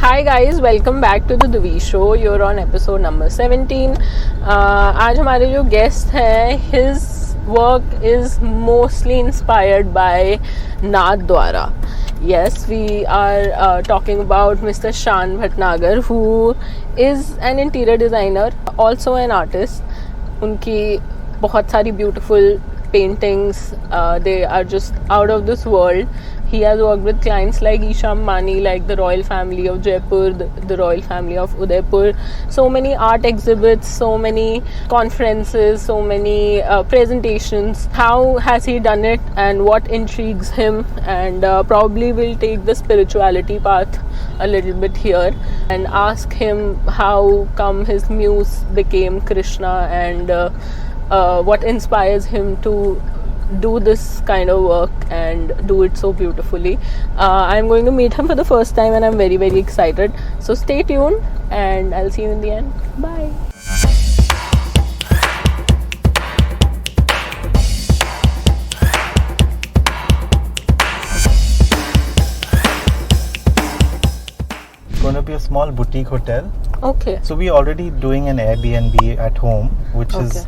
Hi guys, welcome back to TheDiviShow. You're on episode number 17. आज हमारे जो guest हैं, his work is mostly inspired by Nathdwara. Yes, we are talking about Mr. Shaan Bhatnagar, who is an interior designer, also an artist. उनकी बहुत सारी beautiful paintings, they are just out of this world. He has worked with clients like Isha Ambani, like the royal family of Jaipur, the royal family of Udaipur. So many art exhibits, so many conferences, so many presentations. How has he done it and what intrigues him? And probably we'll take the spirituality path a little bit here and ask him how come his muse became Krishna and what inspires him to do this kind of work and do it so beautifully. I'm going to meet him for the first time and I'm very, very excited. So stay tuned and I'll see you in the end. Bye. It's going to be a small boutique hotel. Okay. So we're already doing an Airbnb at home, which is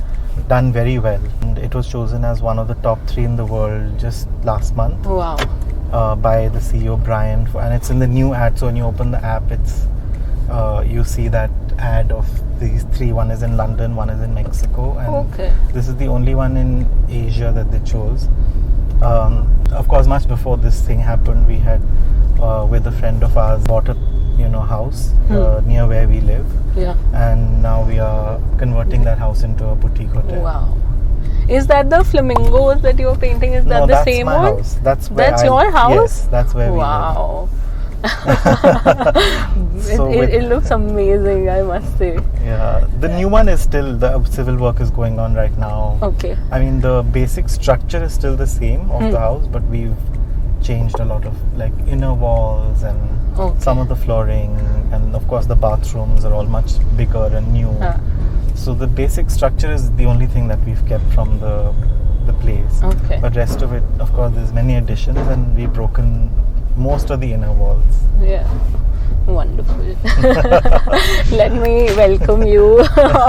done very well, and it was chosen as one of the top 3 in the world just last month. Wow. By the CEO Brian, and it's in the new ad. So when you open the app, it's you see that ad of these 3. One is in London, one is in Mexico, and this is the only one in Asia that they chose. Of course, much before this thing happened, we had with a friend of ours bought a house near where we live. Yeah. And now we are converting that house into a boutique hotel. Wow. Is that the flamingos that you're painting? Is that the same one? House. That's your house? Yes, that's where we live. Wow. It looks amazing, I must say. Yeah. The new one is still, the civil work is going on right now. Okay. I mean, the basic structure is still the same of the house, but we've changed a lot of like inner walls and some of the flooring, and of course the bathrooms are all much bigger and new. So the basic structure is the only thing that we've kept from the place. Okay. But rest of it, of course, there's many additions, and we've broken most of the inner walls. Yeah. Wonderful. Let me welcome you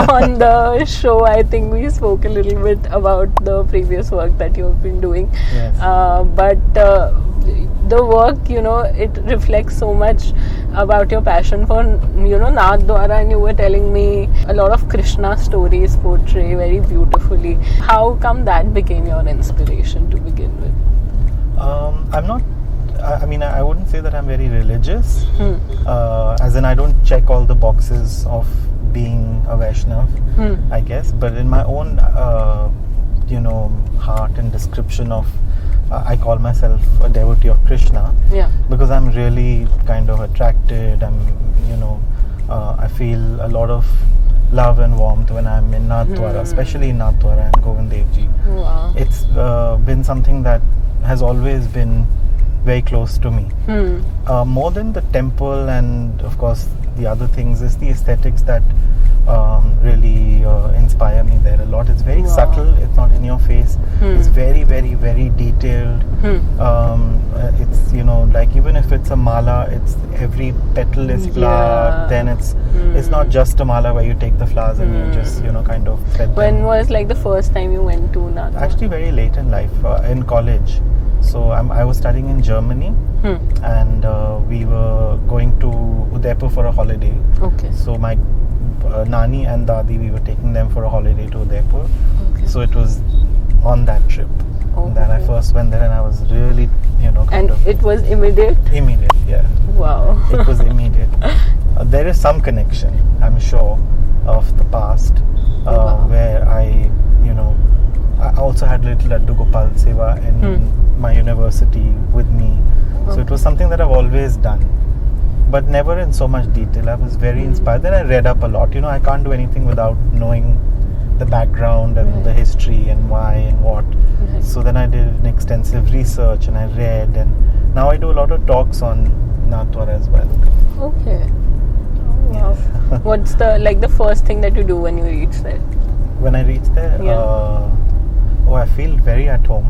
on the show. I think we spoke a little bit about the previous work that you've been doing. Yes. But the work, it reflects so much about your passion for, Nathdwara, and you were telling me a lot of Krishna stories portray very beautifully. How come that became your inspiration to begin with? I'm not. I mean, I wouldn't say that I'm very religious, as in I don't check all the boxes of being a Vaishnav, I guess. But in my own, heart and description of, I call myself a devotee of Krishna, because I'm really kind of attracted. I feel a lot of love and warmth when I'm in Nathdwara, especially in Nathdwara and Govind Dev Ji. Wow. It's been something that has always been very close to me. More than the temple and of course the other things is the aesthetics that really inspire me there a lot. It's very subtle, it's not in your face, it's very, very, very detailed. It's, like even if it's a mala, it's every petal is flowered, then it's not just a mala where you take the flowers and you just, kind of thread When them. was like the first time you went to Nathdwara? Actually very late in life, in college. So I was studying in Germany, and we were going to Udaipur for a holiday. Okay. So my Nani and Dadi, we were taking them for a holiday to Udaipur. Okay. So it was on that trip that I first went there, and I was really, And it was immediate? Immediate, yeah. Wow. It was immediate. There is some connection, I'm sure, of the past, where I also had little Laddu Gopal Seva in my university with me. So it was something that I've always done, but never in so much detail. I was very inspired. Then I read up a lot. I can't do anything without knowing the background and the history and why and what. So then I did an extensive research and I read, and now I do a lot of talks on Nathdwara as well. Okay. Oh, wow. What's the first thing that you do when you reach there? When I reach there, I feel very at home.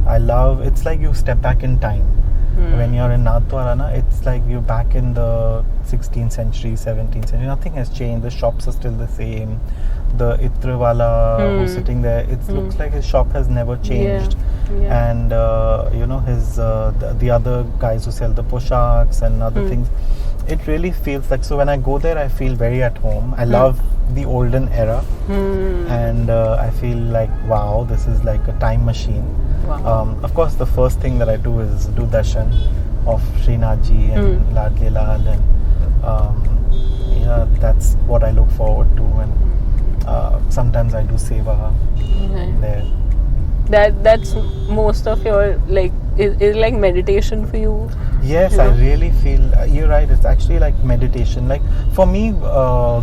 I love, it's like you step back in time. When you're in Nathdwara, na, it's like you're back in the 16th century, 17th century. Nothing has changed. The shops are still the same. The Itrwala who's sitting there, it looks like his shop has never changed. And his the other guys who sell the poshaks and other things, it really feels like, so when I go there I feel very at home. I love the olden era, and I feel like, wow, this is like a time machine. Of course, the first thing that I do is do darshan of Krishnaji and Ladle Lal, and that's what I look forward to. And sometimes I do seva there. That's most of your, like, is like meditation for you? Yes, I really feel, you're right, it's actually like meditation. Like for me,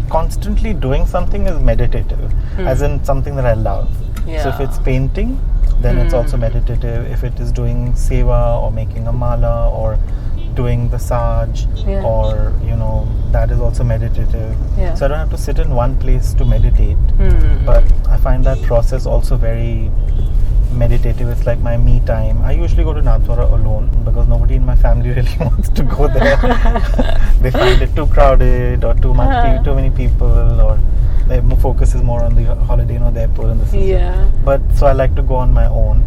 constantly doing something is meditative, as in something that I love. So if it's painting, then it's also meditative. If it is doing seva or making a mala or doing the saj, or that is also meditative. So I don't have to sit in one place to meditate, but I find that process also very meditative. It's like my me time. I usually go to Nathdwara alone because nobody in my family really wants to go there. They find it too crowded or too many people, or their focus is more on the holiday in Jaipur and this. But so I like to go on my own,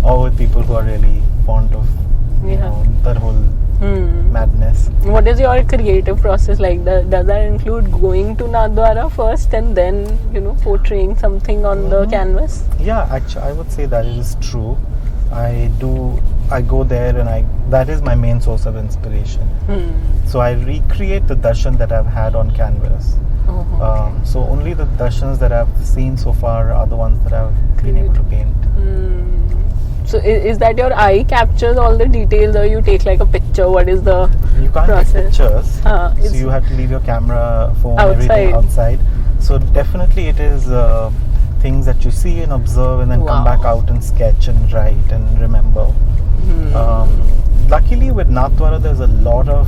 or with people who are really fond of that whole madness. What is your creative process like? Does that include going to Nathdwara first and then portraying something on the canvas? Yeah, actually I would say that it is true. I go there and that is my main source of inspiration. So I recreate the darshan that I've had on canvas. So only the darshans that I've seen so far are the ones that I've been able to paint. So is that your eye captures all the details, or you take like a picture? What is the You can't process? take pictures, so you have to leave your camera, phone, everything outside. So definitely it is things that you see and observe, and then come back out and sketch and write and remember. Luckily with Nathdwara there's a lot of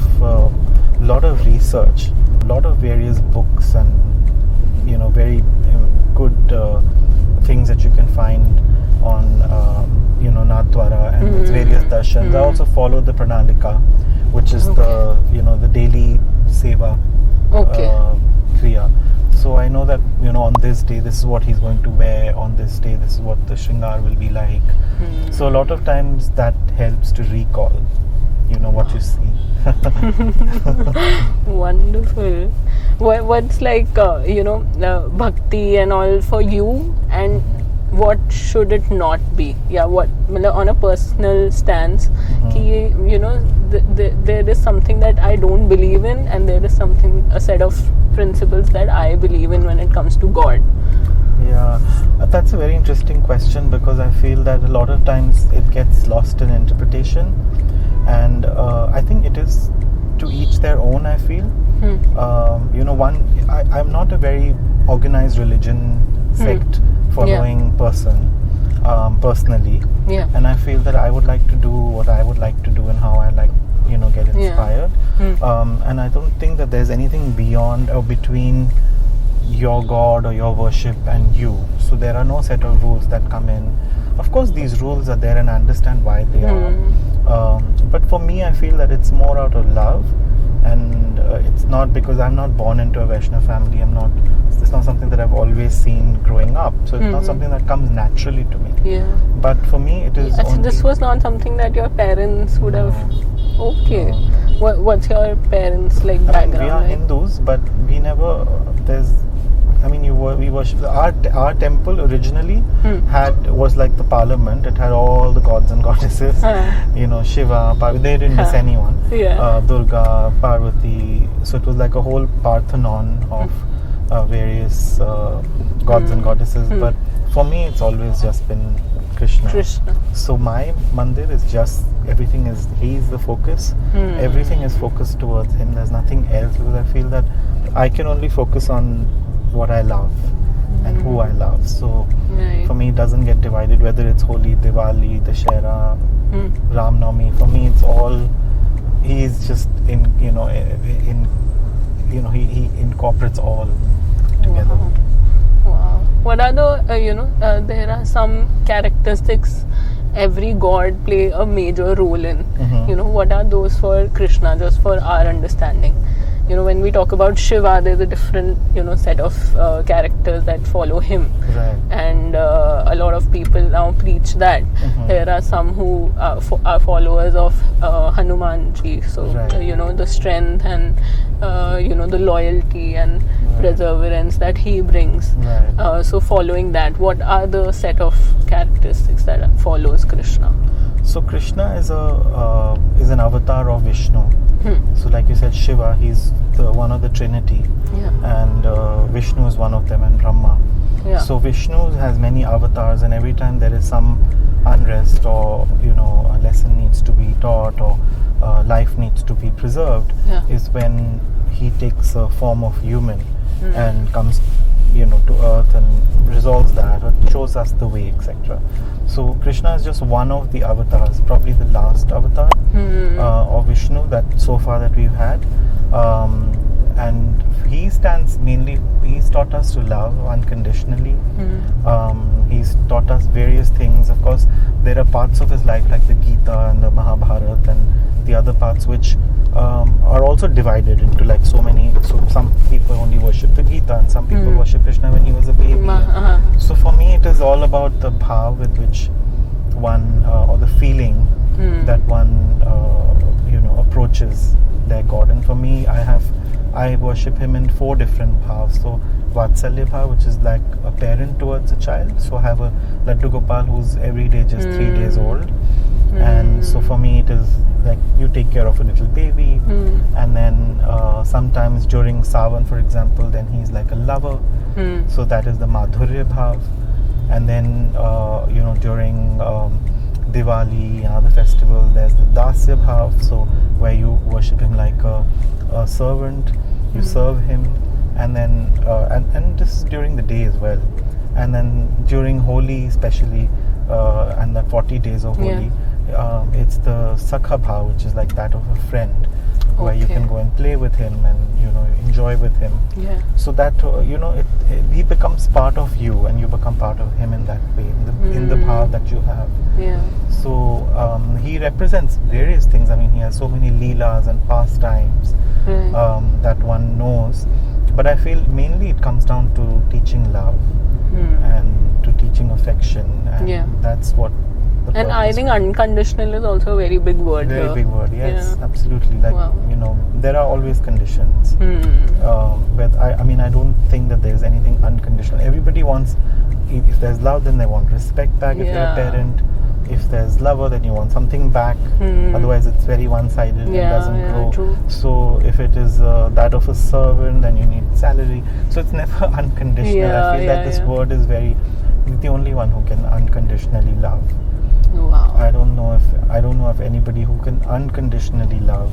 research, a lot of various books and very good things that you can find on Nathdwara and its various darshans. I also follow the Pranalika, which is the the daily seva kriya. So I know that on this day this is what he's going to wear, on this day this is what the shringar will be like. So a lot of times that helps to recall what you see. Wonderful. What's like bhakti and all for you, and what should it not be? What on a personal stance, there is something that I don't believe in, and there is a set of principles that I believe in when it comes to God. Yeah, that's a very interesting question, because I feel that a lot of times it gets lost in interpretation, and I think it is to each their own. I feel I'm not a very organized religion sect following person personally, and I feel that I would like to do what I would like to do and how I like get inspired, and I don't think that there's anything beyond or between your God or your worship and you. So there are no set of rules that come in. Of course these rules are there and I understand why they are, but for me I feel that it's more out of love, and it's not because I'm not born into a Vaishnava family. It's not something that I've always seen growing up, so it's not something that comes naturally to me. But for me it is only, this was not something that your parents would have. What's your parents like background? We are Hindus, but we never we worship our temple originally was like the parliament. It had all the gods and goddesses, Shiva, they didn't miss anyone, Durga, Parvati, so it was like a whole Parthenon of various gods and goddesses, but for me it's always just been Krishna. So my mandir is just, he's the focus. Everything is focused towards him. There's nothing else, because I feel that I can only focus on what I love and who I love. So for me it doesn't get divided, whether it's Holi, Diwali, Dashera, Ram Navami. For me it's all, he is just he incorporates all together. Wow. What are the there are some characteristics every god play a major role in. Mhm. You know, what are those for Krishna, just for our understanding? You know, when we talk about Shiva, there's a different, you know, set of characters that follow him. Right. And a lot of people now preach that. There are some who are followers of Hanumanji. So, Right. you know, the strength and, you know, the loyalty and perseverance that he brings. Right. So, following that, what are the set of characteristics that follows Krishna? So Krishna is an avatar of Vishnu. So like you said, Shiva, he's the one of the Trinity, and Vishnu is one of them, and Brahma. Yeah. So Vishnu has many avatars, and every time there is some unrest, or you know, a lesson needs to be taught, or life needs to be preserved, is when he takes a form of human and comes, you know, to earth and resolves that, or shows us the way, etc. So Krishna is just one of the avatars, probably the last avatar of Vishnu that so far that we've had, and he stands mainly. He's taught us to love unconditionally. He's taught us various things. Of course, there are parts of his life like the Gita and the Mahabharata and the other parts which are also divided into like so many. So some people only worship the Gita, and some people worship Krishna when he was a baby. So for me, it is all about the bhav with which one, or the feeling that one, you know, approaches their God. And for me, I worship him in 4 different bhavs. So Vatsalya bhav, which is like a parent towards a child. So I have a Laddu Gopal who's every day just 3 days old. And so for me it is like you take care of a little baby, and then sometimes during Savan, for example, then he's like a lover. So that is the Madhurya bhav. And then you know, during Diwali and other festivals, there's the Dasya bhav, so where you worship him like a servant, you serve him, and then and this is during the day as well. And then during Holi especially, and the 40 days of Holi, it's the Sakha bhav, which is like that of a friend, where you can go and play with him and, you know, enjoy with him. So that you know, he becomes part of you, and you become part of him in that way, in the bhav that you have. So he represents various things. I mean, he has so many leelas and pastimes that one knows, but I feel mainly it comes down to teaching love and to teaching affection, and that's what. And I think unconditional is also a very big word. Very big word, yes, absolutely. Like, you know, there are always conditions. But I mean, I don't think that there is anything unconditional. Everybody wants, if there's love, then they want respect back if you're a parent. If there's love, then you want something back. Otherwise, it's very one-sided and doesn't grow. True. So if it is that of a servant, then you need salary. So it's never unconditional. I feel that this word is the only one who can unconditionally love. Wow. I don't know if anybody who can unconditionally love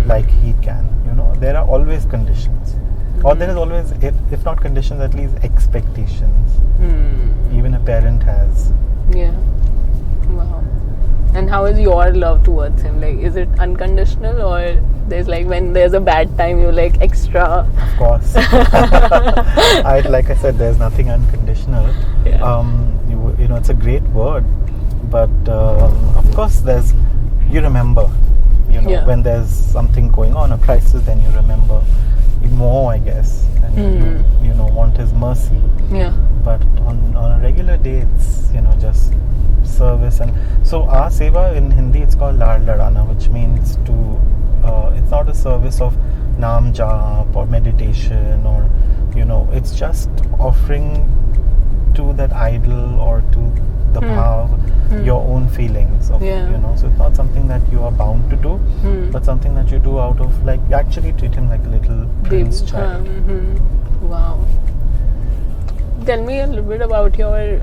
like he can. You know, there are always conditions, or there is always, if not conditions, at least expectations. Even a parent has. Wow. And how is your love towards him? Like, is it unconditional, or there's like when there's a bad time, you like extra? Of course. Like I said, there's nothing unconditional. You know, it's a great word. But of course, you remember, you know, when there's something going on, a crisis, then you remember more, I guess, and you know, want his mercy. But on a regular day, it's, you know, just service. And so our seva in Hindi, it's called Lad Ladana, which means it's not a service of Naam Jap or meditation, or, you know, it's just offering to that idol or to the bhav your own feelings of, you know, so it's not something that you are bound to do, but something that you do out of, like, you actually treat him like a little prince child. Wow. Tell me a little bit about your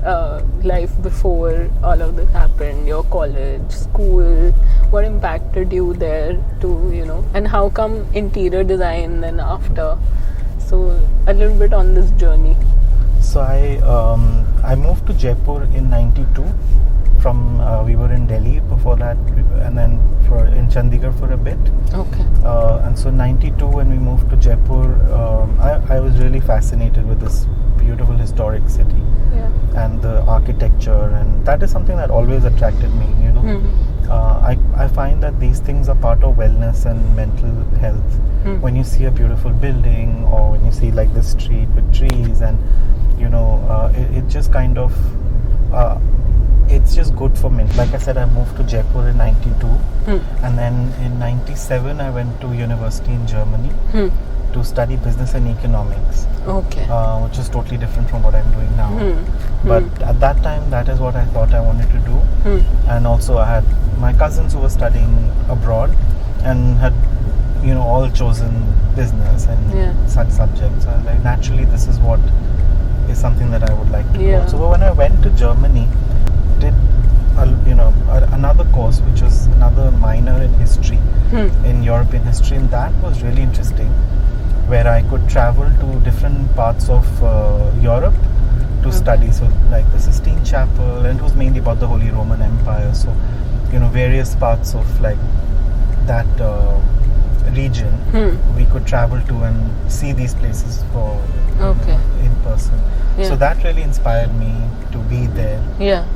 life before all of this happened, your college, school, what impacted you there to, you know, and how come interior design then after? So a little bit on this journey. So I moved to Jaipur in '92. From we were in Delhi before that, and then in Chandigarh for a bit. And so '92 when we moved to Jaipur, I was really fascinated with this beautiful historic city. and the architecture, and that is something that always attracted me, you know. I find that these things are part of wellness and mental health. When you see a beautiful building, or when you see like the street with trees, and you know, it just kind of it's just good for me. Like I said, I moved to Jaipur in '92, and then in '97 I went to university in Germany to study business and economics. Okay. Which is totally different from what I'm doing now. But at that time, that is what I thought I wanted to do. And also, I had my cousins who were studying abroad and had, you know, all chosen business and such subjects. So like, naturally, this is what is something that I would like to do. So when I went to Germany, did another course, which was another minor in history, in European history, and that was really interesting, where I could travel to different parts of Europe to study. So like the Sistine Chapel, and it was mainly about the Holy Roman Empire. So, you know, various parts of like that region we could travel to and see these places for in person. So that really inspired me to be there.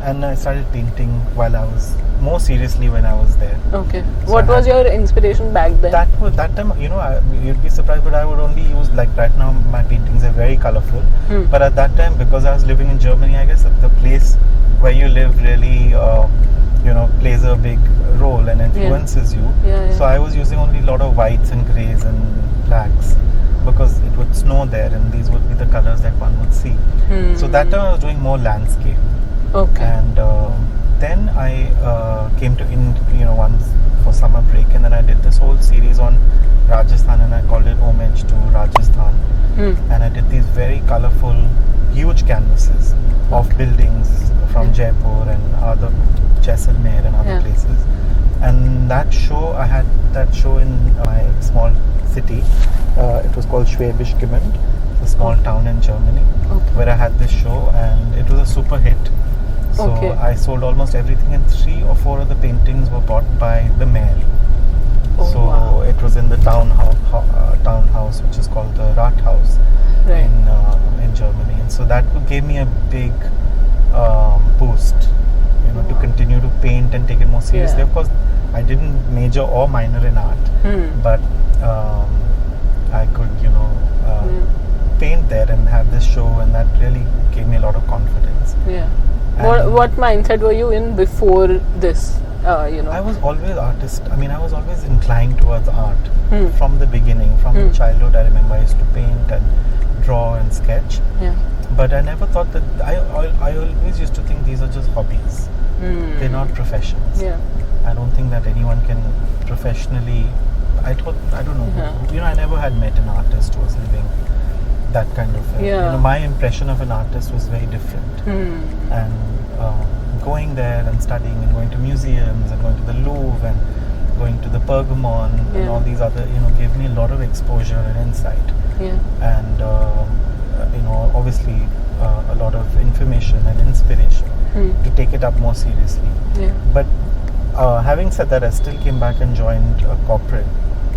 And I started painting while I was more seriously when I was there. So what was your inspiration back then? That time, you know, you'd be surprised, but I would only use, like right now my paintings are very colorful. But at that time, because I was living in Germany, I guess the place where you live really you know, plays a big role and influences you. So I was using only a lot of whites and greys and blacks, because it would snow there and these would be the colors that one would see. So that time I was doing more landscape. And then I came to you know, once for summer break, and then I did this whole series on Rajasthan, and I called it Homage to Rajasthan. And I did these very colorful, huge canvases of buildings from Jaipur and other Jaisalmer and other places. And that show, I had that show in my small city. It was called Schwäbisch Gmünd, a small town in Germany, where I had this show, and it was a super hit. So I sold almost everything, and 3 or 4 of the paintings were bought by the mayor. So it was in the townhouse, which is called the Rathaus in Germany. And so that gave me a big boost, you know, to continue to paint and take it more seriously. Of course, I didn't major or minor in art, but I could, you know, paint there and have this show, and that really gave me a lot of confidence. What mindset were you in before this? You know, I was always artist. I mean, I was always inclined towards art from the beginning. From childhood, I remember I used to paint and draw and sketch. But I never thought that. I always used to think these are just hobbies. They're not professions. I don't think that anyone can professionally. I don't know. You know, I never had met an artist who was living that kind of. You know, my impression of an artist was very different. And going there and studying and going to museums and going to the Louvre and going to the Pergamon and all these other, you know, gave me a lot of exposure and insight. And you know, obviously a lot of information and inspiration to take it up more seriously. But having said that, I still came back and joined a corporate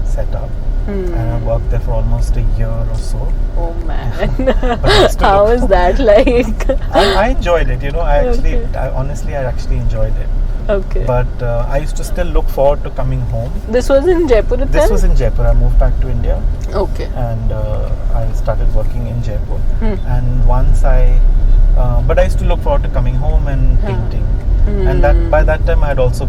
setup, and I worked there for almost a year or so. Oh man. How is that like? I enjoyed it, you know. I actually enjoyed it. But I used to still look forward to coming home. This was in Jaipur itself? This was in Jaipur. I moved back to India. And I started working in Jaipur. And once but I used to look forward to coming home and painting. And by that time I had also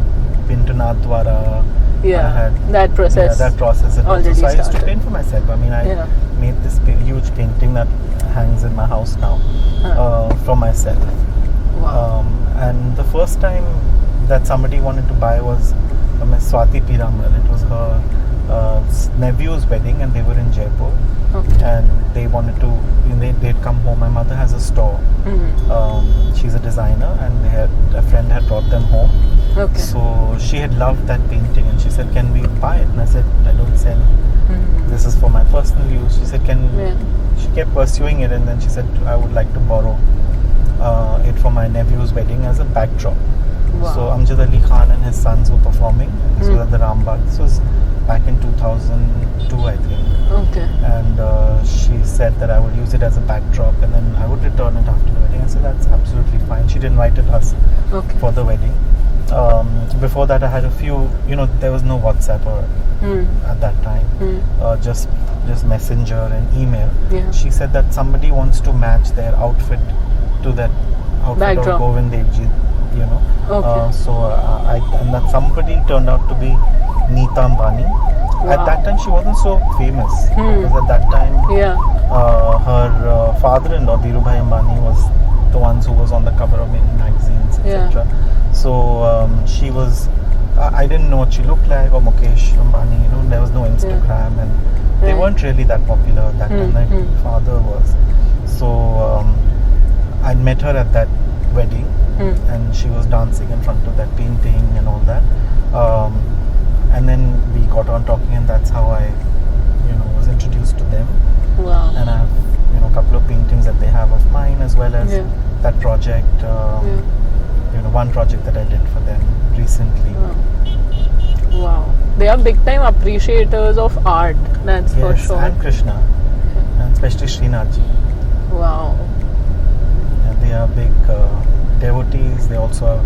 been to Nathdwara. That process. That process. And already so I used started. to paint for myself. I mean, I made this huge painting that hangs in my house now for myself. And the first time that somebody wanted to buy was Miss Swati Piramal. It was her nephew's wedding, and they were in Jaipur. And they wanted to, you know, they'd come home. My mother has a store. She's a designer, and a friend had brought them home. So she had loved that painting, and she said, "Can we buy it?" And I said, "I don't sell. This is for my personal use." She said, She kept pursuing it, and then she said, "I would like to borrow it for my nephew's wedding as a backdrop." So Amjad Ali Khan and his sons were performing. This was at the Rambagh. This was back in 2002, I think. And she said that I would use it as a backdrop, and then I would return it after the wedding. I said, "That's she'd invited us Okay. for the wedding. Before that, I had a few. There was no WhatsApp at that time. Just Messenger and email. Yeah. She said that somebody wants to match their outfit to that outfit Backdrop. of Govind Devji. Okay. And that somebody turned out to be Neeta Ambani. Wow. At that time, she wasn't so famous because at that time, Yeah. her father-in-law Dhirubhai Ambani was the ones who was on the cover of many magazines, etc. So she was. I didn't know what she looked like, or Mukesh Ambani. There was no Instagram, and they weren't really that popular at that time. My father was. So I met her at that wedding, and she was dancing in front of that painting and all that. And then we got on talking, and that's how I, was introduced to them. Wow. And I have, a couple of paintings that they have of mine, as well as that project. One project that I did for them recently. Wow. They are big time appreciators of art. That's for sure. And Krishna, and especially Krishnaji. Wow. And they are big devotees. They also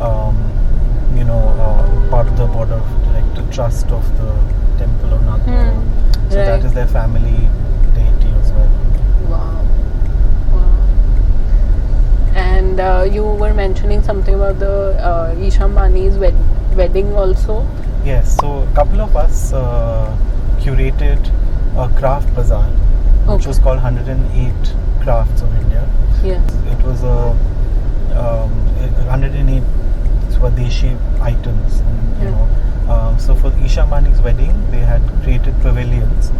are, part of the board of director trust of the temple of Nathdwara. So that is their family deity as well. Wow. And you were mentioning something about the Isha Ambani's wedding also. Yes. So a couple of us curated a craft bazaar, which was called 108 Crafts of India. Yes. It was 108 Swadeshi items. So for Isha Ambani's wedding, they had created pavilions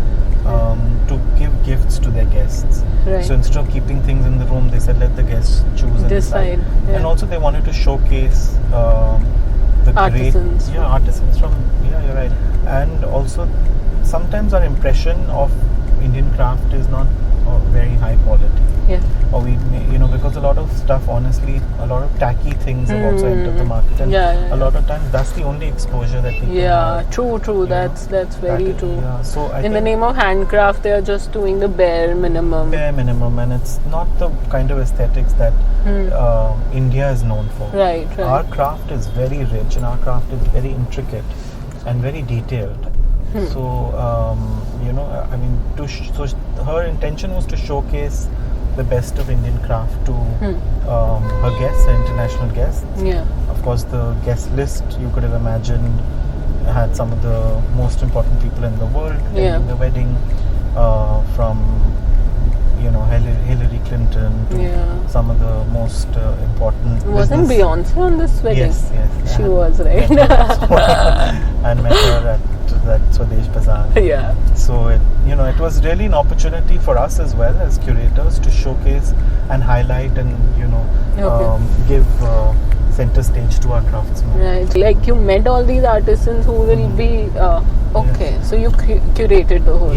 to give gifts to their guests. Right. So instead of keeping things in the room, they said let the guests choose and decide. Yeah. And also they wanted to showcase the artisans. Artisans from you're right. And also sometimes our impression of Indian craft is not very high quality. Yeah. Or because a lot of stuff, honestly, a lot of tacky things have also entered the market, and a lot of times that's the only exposure that people have. True. That's very true. Yeah. So in the name of handcraft, they are just doing the bare minimum. And it's not the kind of aesthetics that India is known for. Right. Our craft is very rich, and our craft is very intricate and very detailed. So so her intention was to showcase the best of Indian craft to her guests, her international guests. Yeah. Of course, the guest list you could have imagined had some of the most important people in the world attending the wedding, from Hillary Clinton to some of the most important. Wasn't Beyonce on this wedding? Yes. She was, right? And met her at that Swadesh Bazaar. Yeah. So it was really an opportunity for us as well as curators to showcase and highlight and give center stage to our craftsmen. Right. Like you met all these artisans who will be so you curated the whole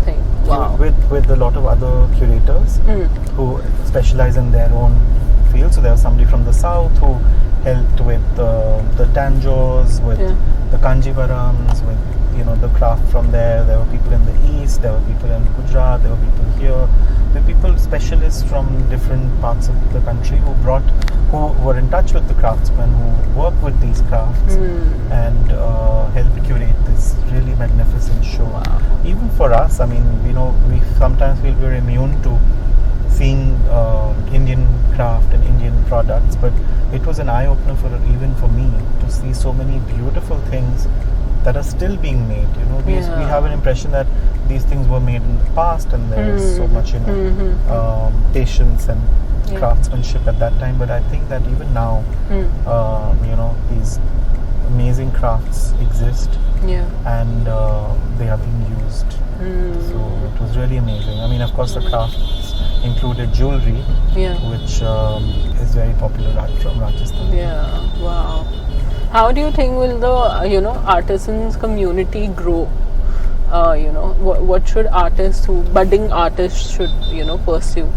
thing. Wow. With a lot of other curators who specialize in their own field. So there was somebody from the south who helped with the tanjos, with the kanjivarams, with the craft from there. There were people in the east, there were people in Gujarat, there were people here. There were people, specialists from different parts of the country who were in touch with the craftsmen, who work with these crafts and helped curate this really magnificent show. Wow. Even for us, I mean, we sometimes feel we're immune to seeing Indian craft and Indian products, but it was an eye-opener even for me to see so many beautiful things that are still being made. We have an impression that these things were made in the past, and there was so much patience and craftsmanship at that time. But I think that even now, these amazing crafts exist, and they are being used. So it was really amazing. I mean, of course, the crafts included jewelry, which is very popular from Rajasthan. Yeah. Wow. How do you think will the artisans community grow? What should budding artists should pursue?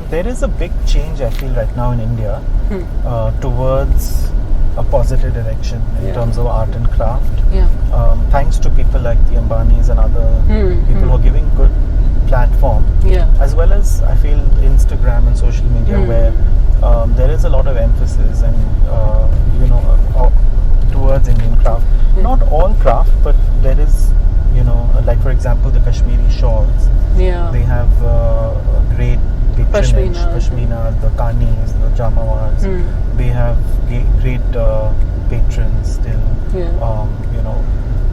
There is a big change, I feel, right now in India towards a positive direction in terms of art and craft. Thanks to people like the Ambanis and other people who are giving good platform, as well as I feel Instagram and social media, where there is a lot of emphasis and towards Indian craft. Not all craft, but there is, like for example, the Kashmiri shawls. Yeah. They have great patronage. Pashmina, the kanis, the jamawars. They have great patrons still. Yeah.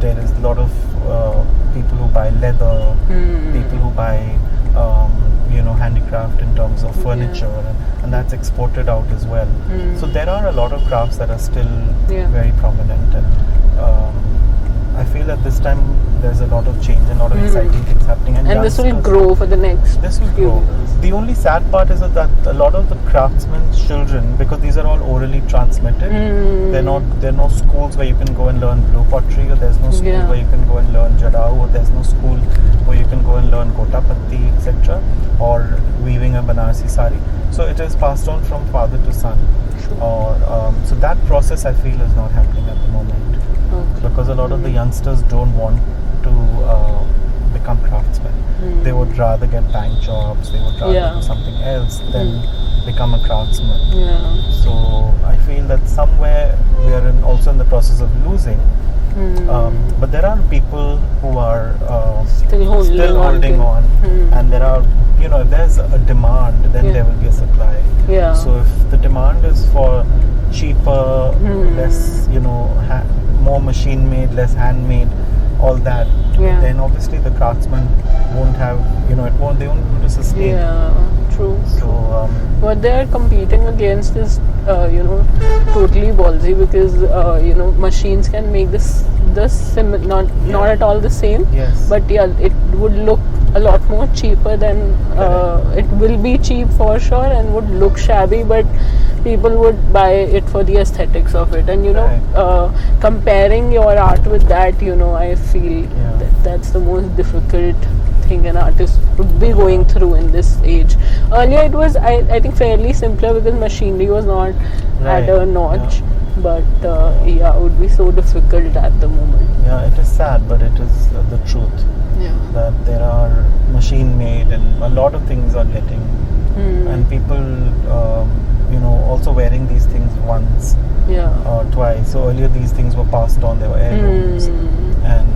There is a lot of people who buy leather, people who buy handicraft in terms of furniture, and that's exported out as well. So there are a lot of crafts that are still very prominent, and I feel at this time there's a lot of change and a lot of exciting things happening, and this will grow for the next. This will grow. The only sad part is that a lot of the craftsmen's children, because these are all orally transmitted, there are no schools where you can go and learn blue pottery, or there's no school where you can go and learn jadao, or there's no school where you can go and learn gotapatti, etc., or weaving a Banarsi sari. So it is passed on from father to son. So that process I feel is not happening at the moment, because a lot of the youngsters don't want to become craftsmen. They would rather get bank jobs, they would rather do something else than become a craftsman. So I feel that somewhere we are also in the process of losing. But there are people who are still holding on, and there are, if there's a demand, then there will be a supply. So if the demand is for cheaper, less, more machine made, less handmade, all that, then obviously the craftsmen won't have, they won't be able to sustain. True. So what they are competing against is totally ballsy, because machines can make this not at all the same, but it would look a lot more cheaper than it will be cheap for sure, and would look shabby, but people would buy it for the aesthetics of it. And comparing your art with that, I feel that's the most difficult thing an artist would be going through in this age. Earlier it was, I think, fairly simpler, because machinery was not at a notch, but it would be so difficult at the moment. It is sad, but it is the truth. That there are machine made, and a lot of things are getting, and people also wearing these things once or twice. So earlier these things were passed on, they were heirlooms, and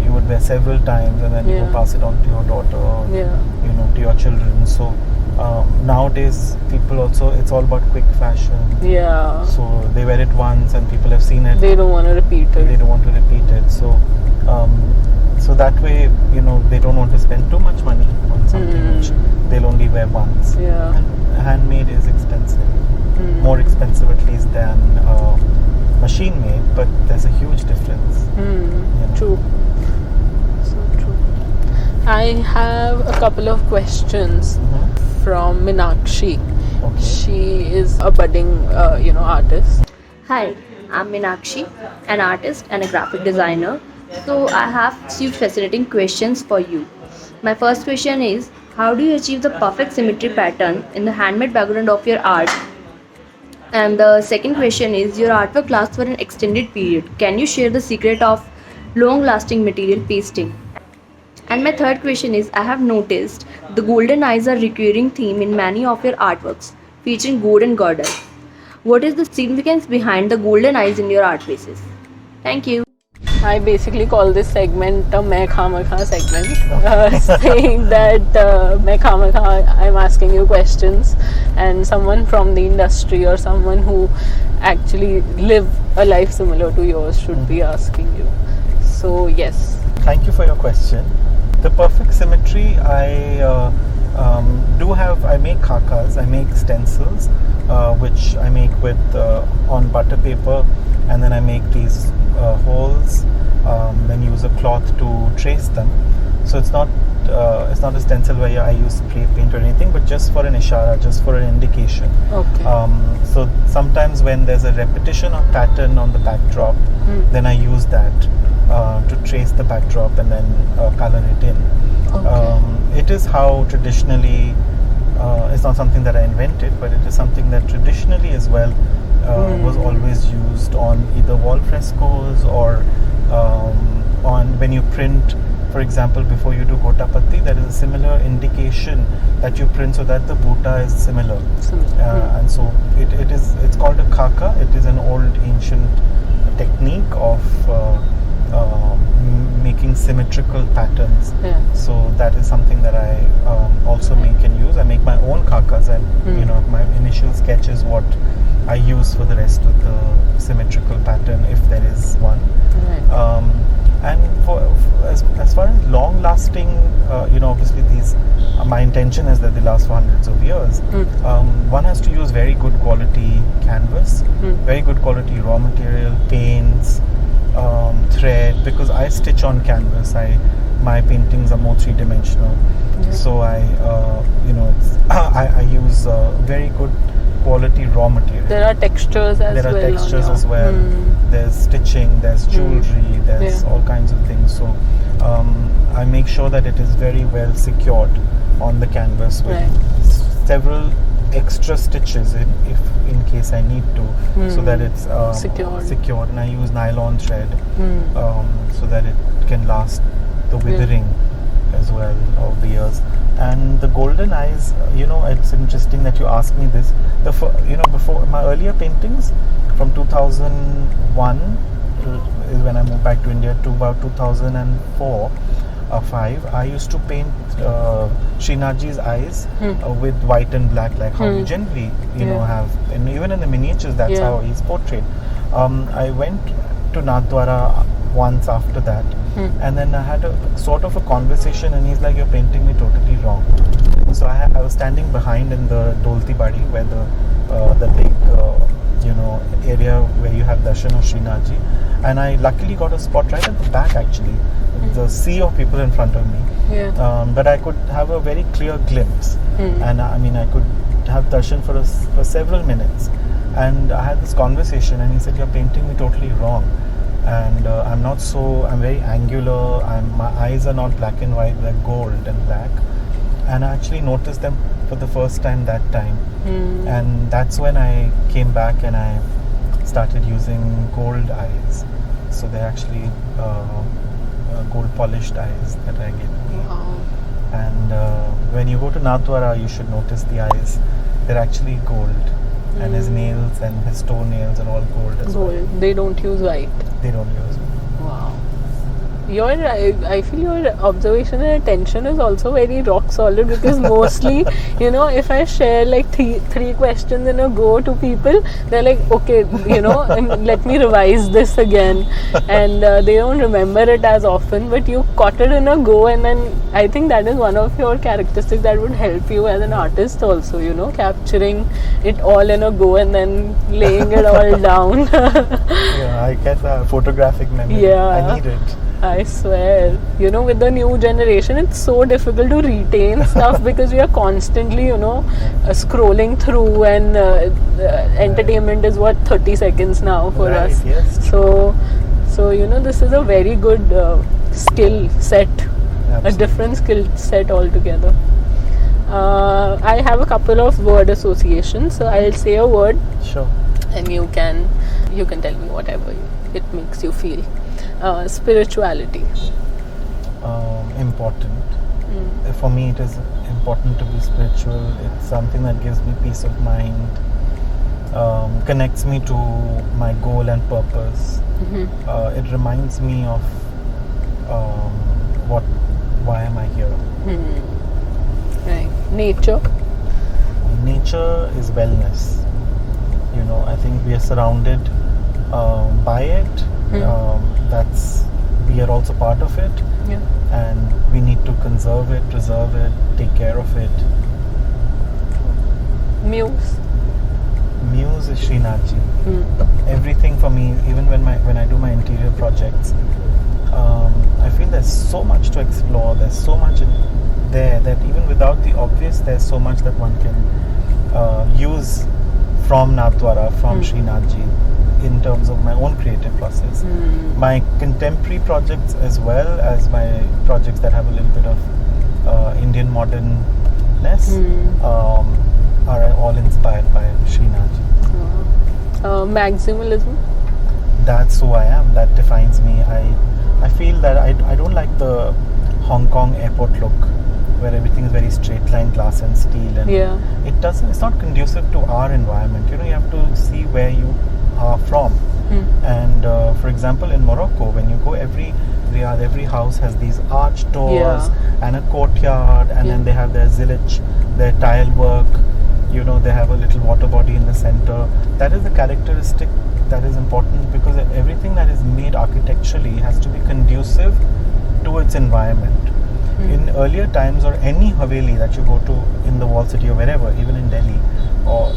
you would wear several times, and then you would pass it on to your daughter, or to your children. So nowadays people also, it's all about quick fashion. So they wear it once and people have seen it, they don't want to repeat it. So that way, they don't want to spend too much money on something which they'll only wear once. And handmade is expensive, more expensive at least than machine made, but there's a huge difference. True. So true. I have a couple of questions from Meenakshi. She is a budding artist. Hi, I'm Meenakshi, an artist and a graphic designer. So I have few fascinating questions for you. My first question is, how do you achieve the perfect symmetry pattern in the handmade background of your art? And the second question is, your artwork lasts for an extended period. Can you share the secret of long-lasting material pasting? And my third question is, I have noticed the golden eyes are a recurring theme in many of your artworks, featuring god and goddess. What is the significance behind the golden eyes in your art pieces? Thank you. I basically call this segment a Main Khamakha segment, saying that Main Khamakha, I'm asking you questions, and someone from the industry or someone who actually live a life similar to yours should be asking you. So yes. Thank you for your question. The perfect symmetry, I make khakas, I make stencils, which I make with on butter paper, and then I make these holes, then use a cloth to trace them. So it's not a stencil where I use spray paint or anything, but just for an ishara, just for an indication. So sometimes when there's a repetition of pattern on the backdrop, then I use that to trace the backdrop and then color it in. It is how traditionally, it's not something that I invented, but it is something that traditionally as well was always used on either wall frescoes or on when you print, for for example, before you do Gotapatti, there is a similar indication that you print so that the Bhuta is similar. And so it's called a khaka. It is an old ancient technique of making symmetrical patterns. So that is something that I also make and use. I make my own khakas, and my initial sketch is what I use for the rest of the symmetrical pattern, if there is one. And as far as long lasting, obviously these, my intention is that they last for hundreds of years. One has to use very good quality canvas, very good quality raw material, paints, thread, because I stitch on canvas. My paintings are more three-dimensional, so I use very good quality raw material. There are textures as well. There's stitching, there's jewelry, there's all kinds of things. So I make sure that it is very well secured on the canvas with several extra stitches in case I need to, so that it's secured. And I use nylon thread so that it can last the withering as well of the years. And the golden eyes, it's interesting that you asked me this. Before my earlier paintings, from 2001 is when I moved back to India, to about 2004 or 5, I used to paint Krishnaji's eyes with white and black, like how you generally, have, and even in the miniatures, that's how he's portrayed. I went to Nathdwara once after that, and then I had a sort of a conversation, and he's like, "You're painting me totally wrong." So I was standing behind in the Dolti Badi, where the big area where you have darshan of Krishnaji, and I luckily got a spot right at the back, actually, the sea of people in front of me. But I could have a very clear glimpse, and I could have darshan for several minutes, and I had this conversation, and he said, "You're painting me totally wrong." And I'm very angular, my eyes are not black and white, they're gold and black. And I actually noticed them for the first time that time. And that's when I came back and I started using gold eyes. So they're actually gold polished eyes that I get. And when you go to Nathdwara, you should notice the eyes. They're actually gold. And his nails and his toenails are all gold as well. They don't use white. They don't use it. Wow. I feel your observation and attention is also very rock solid, because mostly, if I share like three questions in a go to people, they're like, okay, let me revise this again, and they don't remember it as often, but you caught it in a go, and then I think that is one of your characteristics that would help you as an artist also, capturing it all in a go and then laying it all down. I get a photographic memory. I need it. I swear, with the new generation, it's so difficult to retain stuff because we are constantly, scrolling through, and entertainment is 30 seconds now for us. Yes. So this is a very good skill set, a different skill set altogether. I have a couple of word associations, so I'll say a word. Sure. And you can tell me whatever it makes you feel. Spirituality. Important. For me, it is important to be spiritual. It's something that gives me peace of mind, connects me to my goal and purpose. It reminds me of why am I here. Right. Nature. Nature is wellness. I think we are surrounded by it. We are also part of it, and we need to conserve it, preserve it, take care of it. Muse is Krishnaji. Everything for me, even when I do my interior projects, I feel there's so much to explore. There's so much in there that even without the obvious, there's so much that one can use from Nathdwara, from Krishnaji, in terms of my own creative process. My contemporary projects, as well as my projects that have a little bit of Indian modernness, are all inspired by Krishnaji. Maximalism. That's who I am. That defines me. I feel that I don't like the Hong Kong airport look, where everything is very straight line, glass and steel, and it's not conducive to our environment. You have to see where you are from. And for example, in Morocco, when you go every house has these arched doors and a courtyard, and then they have their zillage, their tile work. They have a little water body in the center. That is a characteristic that is important, because everything that is made architecturally has to be conducive to its environment. In earlier times, or any haveli that you go to in the wall city or wherever, even in Delhi, or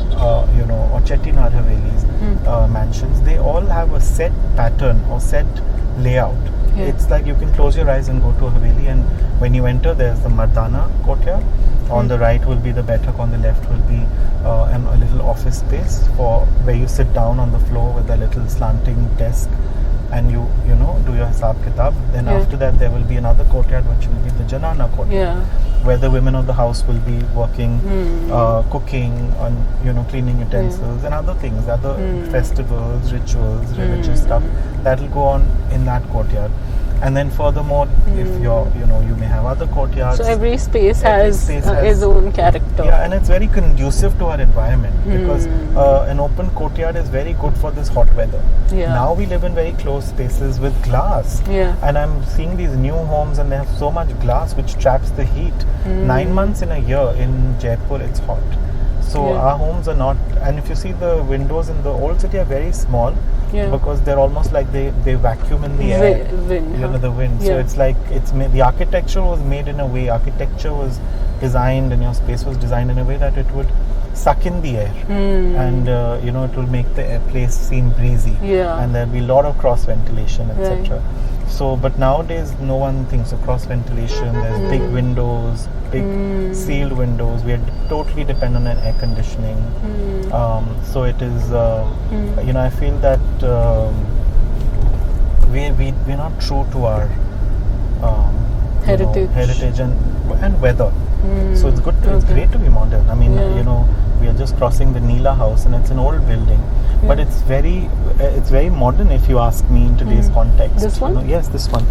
or Chettinad havelis, mansions, they all have a set pattern or set layout. It's like you can close your eyes and go to a haveli, and when you enter, there's the Mardana courtyard. On the right will be the Baitak, on the left will be a little office space for where you sit down on the floor with a little slanting desk, and you do your hisab kitab. Then after that, there will be another courtyard, which will be the Janana courtyard, where the women of the house will be working, cooking, and cleaning utensils and other things, other festivals, rituals, religious stuff that will go on in that courtyard. And then furthermore, if you may have other courtyards. So every space has its own character. Yeah, and it's very conducive to our environment, because an open courtyard is very good for this hot weather. Now we live in very closed spaces with glass. And I'm seeing these new homes, and they have so much glass which traps the heat. 9 months in a year in Jaipur, it's hot. So our homes are not, and if you see the windows in the old city are very small, because they're almost like they vacuum in the air, the wind. So it's like the architecture was made in a way, architecture was designed, and your space was designed in a way that it would suck in the air, and it will make the place seem breezy, and there'll be a lot of cross ventilation, etc. So, but nowadays no one thinks of cross ventilation. There's big windows, big sealed windows. We are totally dependent on air conditioning. So it is, I feel that we're not true to our heritage and weather. So it's good. It's great to be modern. I mean, we are just crossing the Neela House, and it's an old building, but it's very modern if you ask me in today's context. This one? Yes, this one.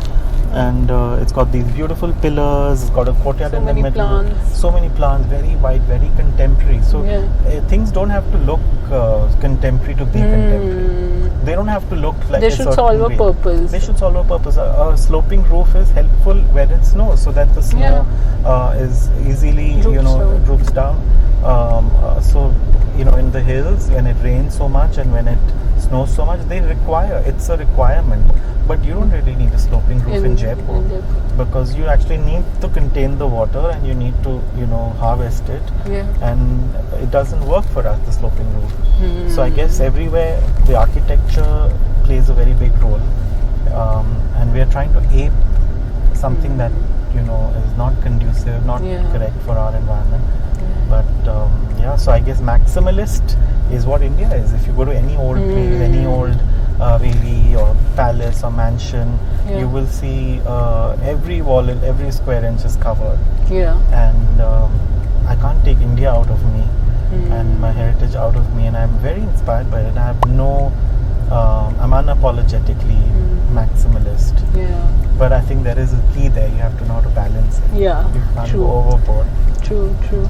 And it's got these beautiful pillars. It's got a courtyard in the middle. Plants. So many plants, very wide, very contemporary. So things don't have to look contemporary to be contemporary. They don't have to look like they should solve a purpose. They should solve a purpose. A sloping roof is helpful where it snows, so that the snow is easily droops down. So in the hills, when it rains so much and when it snows so much, it's a requirement. But you don't really need a sloping roof in Jaipur, because you actually need to contain the water, and you need to harvest it, and it doesn't work for us, the sloping roof. So I guess everywhere the architecture plays a very big role, and we are trying to ape something that is not conducive, not correct for our environment. But so I guess maximalist is what India is. If you go to any old place, any old haveli or palace or mansion, you will see every wall, every square inch is covered. And I can't take India out of me and my heritage out of me, and I'm very inspired by it. I have I'm unapologetically maximalist. But I think there is a key there. You have to know how to balance it. You can't go overboard. True.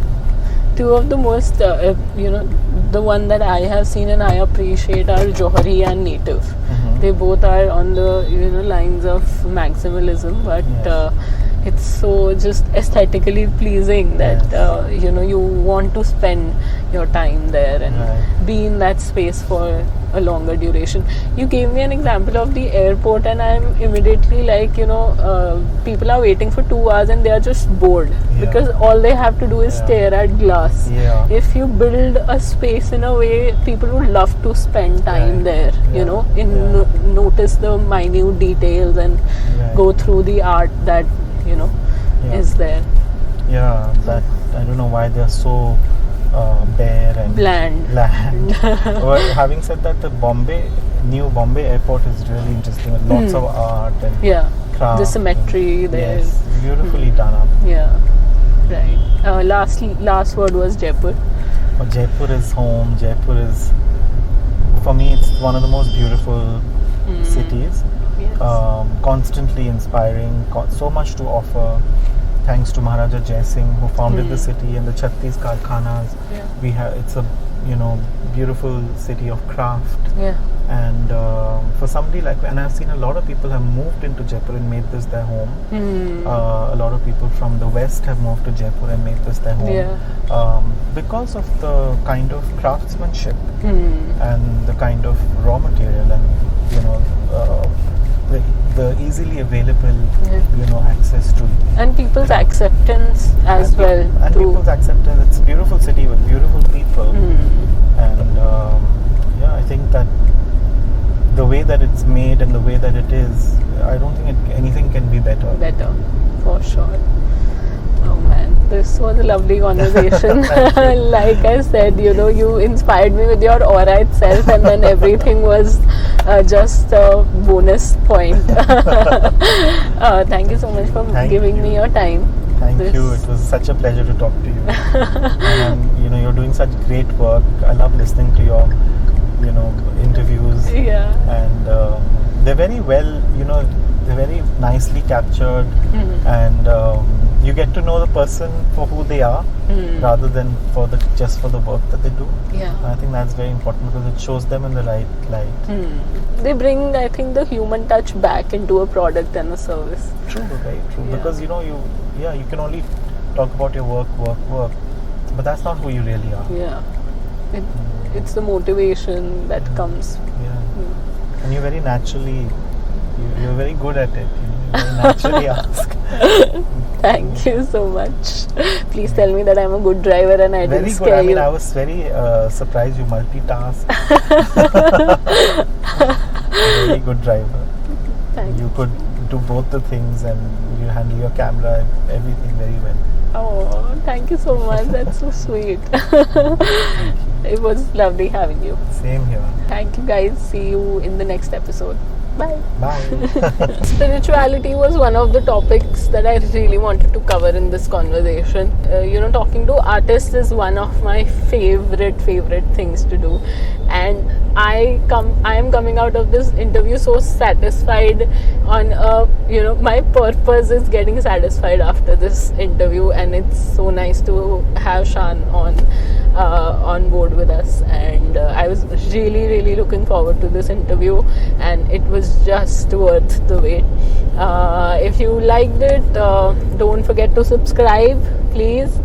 Two of the most, the one that I have seen and I appreciate are Johari and Native. They both are on the lines of maximalism, but it's so just aesthetically pleasing that you want to spend your time there and be in that space for a longer duration. You gave me an example of the airport, and I'm immediately like, people are waiting for 2 hours and they are just bored because all they have to do is stare at glass. If you build a space in a way, people would love to spend time there, notice the minute details and go through the art that is there. That I don't know why they're so bare and bland. Well, having said that, the new Bombay airport is really interesting with lots of art and craft, the symmetry there. Yes, beautifully done up. Right. Last word was Jaipur. Jaipur is home. Jaipur is, for me, it's one of the most beautiful cities. Yes. Constantly inspiring, so much to offer. Thanks to Maharaja Jai Singh, who founded the city, and the 36 Karkhanas. Yeah. We have, it's a beautiful city of craft. Yeah. And for somebody like, and I've seen a lot of people have moved into Jaipur and made this their home. A lot of people from the west have moved to Jaipur and made this their home. Yeah. Because of the kind of craftsmanship and the kind of raw material and the easily available access to, and people's acceptance as well. And people's acceptance. It's a beautiful city with beautiful people. And I think that the way that it's made and the way that it is, I don't think anything can be better. Better, for sure. Oh man, this was a lovely conversation. Like I said, you inspired me with your aura itself, and then everything was just a bonus point. Thank you so much for giving me your time. Thank you. It was such a pleasure to talk to you. And you're doing such great work. I love listening to your interviews. Yeah. And they're very well, they're very nicely captured. And you get to know the person for who they are, rather than just for the work that they do. Yeah. I think that's very important because it shows them in the right light. They bring, I think, the human touch back into a product and a service. True, very true. Yeah. Because you can only talk about your work, but that's not who you really are. Yeah. It's the motivation that comes. Yeah. And you're very naturally, you're very good at it. You very naturally ask. Thank you so much. Please tell me that I'm a good driver and I didn't scare you. Very good. I was very surprised you multitask. Very good driver. Thank you. You could do both the things and you handle your camera and everything very well. Oh, thank you so much. That's so sweet. It was lovely having you. Same here. Thank you guys. See you in the next episode. Bye. Bye. Spirituality was one of the topics that I really wanted to cover in this conversation. Talking to artists is one of my favorite things to do, and I am coming out of this interview so satisfied. My purpose is getting satisfied after this interview, and it's so nice to have Shaan on board with us, and I was really looking forward to this interview, and it was just worth the wait. If you liked it, don't forget to subscribe, please.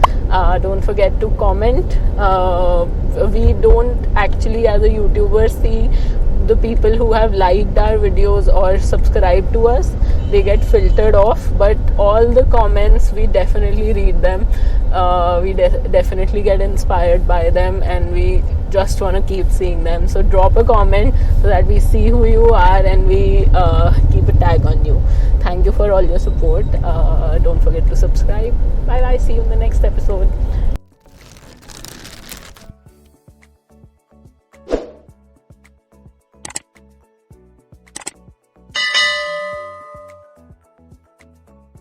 Don't forget to comment. We don't actually, as a YouTuber, see the people who have liked our videos or subscribed to us. They get filtered off, but all the comments, we definitely read them. We definitely get inspired by them, and we just want to keep seeing them. So drop a comment so that we see who you are and we keep a tag on you. Thank you for all your support. Don't forget to subscribe. Bye bye. See you in the next episode.